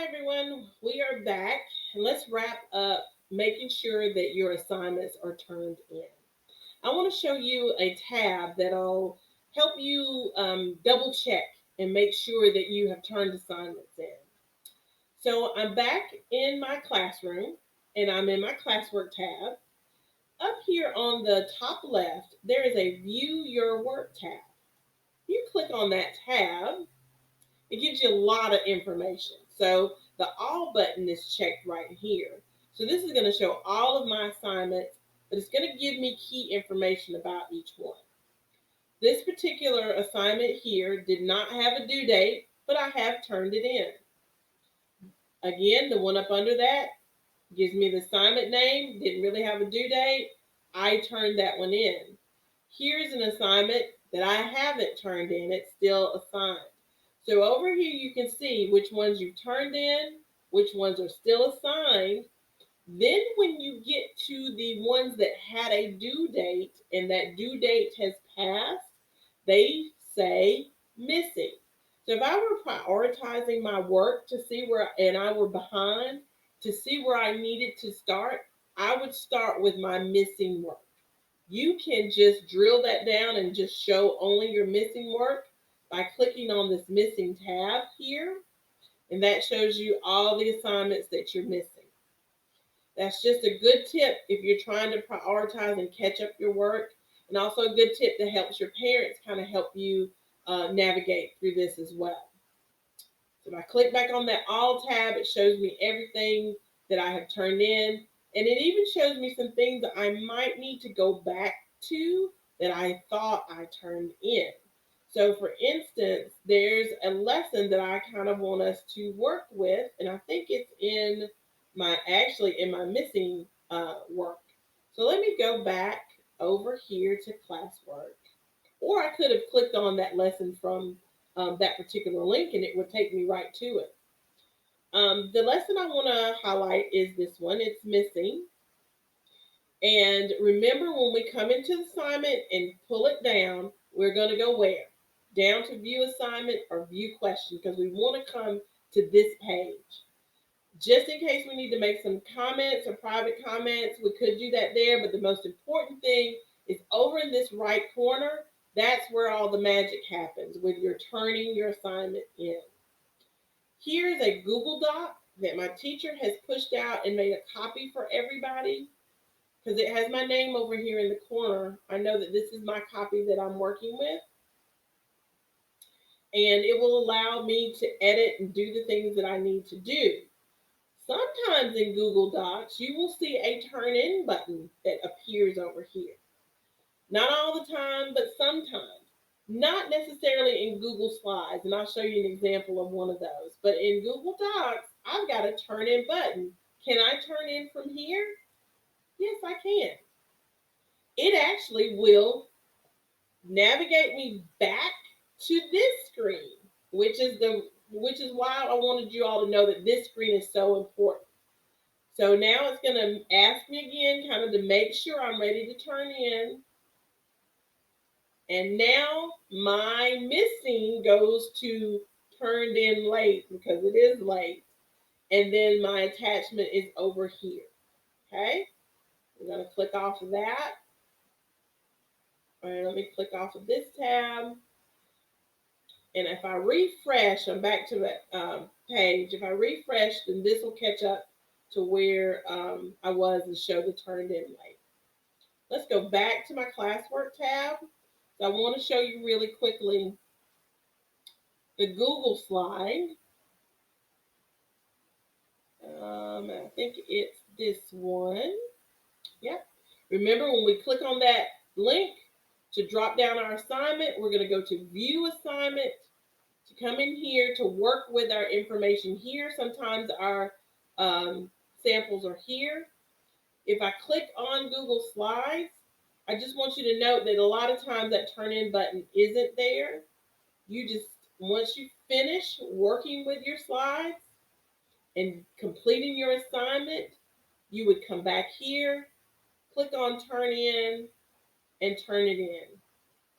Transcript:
everyone, we are back and let's wrap up making sure that your assignments are turned in. I want to show you a tab that'll help you double check and make sure that you have turned assignments in. So I'm back in my classroom and I'm in my classwork tab. Up here on the top left, there is a view your work tab. You click on that tab, it gives you a lot of information. So the all button is checked right here. So this is going to show all of my assignments, but it's going to give me key information about each one. This particular assignment here did not have a due date, but I have turned it in. Again, the one up under that gives me the assignment name, didn't really have a due date. I turned that one in. Here's an assignment that I haven't turned in, it's still assigned. So over here you can see which ones you've turned in, which ones are still assigned. Then when you get to the ones that had a due date and that due date has passed, they say missing. So if I were prioritizing my work to see where, and I were behind to see where I needed to start, I would start with my missing work. You can just drill that down and just show only your missing work by clicking on this missing tab here, and that shows you all the assignments that you're missing. That's just a good tip if you're trying to prioritize and catch up your work, and also a good tip that helps your parents kind of help you navigate through this as well. So if I click back on that all tab, it shows me everything that I have turned in, and it even shows me some things that I might need to go back to that I thought I turned in. So for instance, there's a lesson that I kind of want us to work with, and I think it's in my missing work. So let me go back over here to classwork, or I could have clicked on that lesson from that particular link and it would take me right to it. The lesson I want to highlight is this one. It's missing. And remember, when we come into the assignment and pull it down, we're going to go where? Down to view assignment or view question, because we want to come to this page. Just in case we need to make some comments or private comments, we could do that there. But the most important thing is over in this right corner. That's where all the magic happens when you're turning your assignment in. Here's a Google Doc that my teacher has pushed out and made a copy for everybody because it has my name over here in the corner. I know that this is my copy that I'm working with, and it will allow me to edit and do the things that I need to do. Sometimes in Google Docs, you will see a turn in button that appears over here. Not all the time, but sometimes. Not necessarily in Google Slides, and I'll show you an example of one of those. But in Google Docs, I've got a turn in button. Can I turn in from here? Yes, I can. It actually will navigate me back to this screen, which is why I wanted you all to know that this screen is so important. So now it's going to ask me again, kind of to make sure I'm ready to turn in. And now my missing goes to turned in late because it is late. And then my attachment is over here. Okay, we're going to click off of that. All right, let me click off of this tab. And if I refresh, I'm back to that page. If I refresh, then this will catch up to where I was and show the turned in late. Let's go back to my classwork tab. So I want to show you really quickly the Google slide. I think it's this one. Yep. Remember, when we click on that link to drop down our assignment, we're going to go to View Assignment to come in here to work with our information here. Sometimes our samples are here. If I click on Google Slides, I just want you to note that a lot of times that turn in button isn't there. You just, once you finish working with your slides and completing your assignment, you would come back here, click on turn in, and turn it in.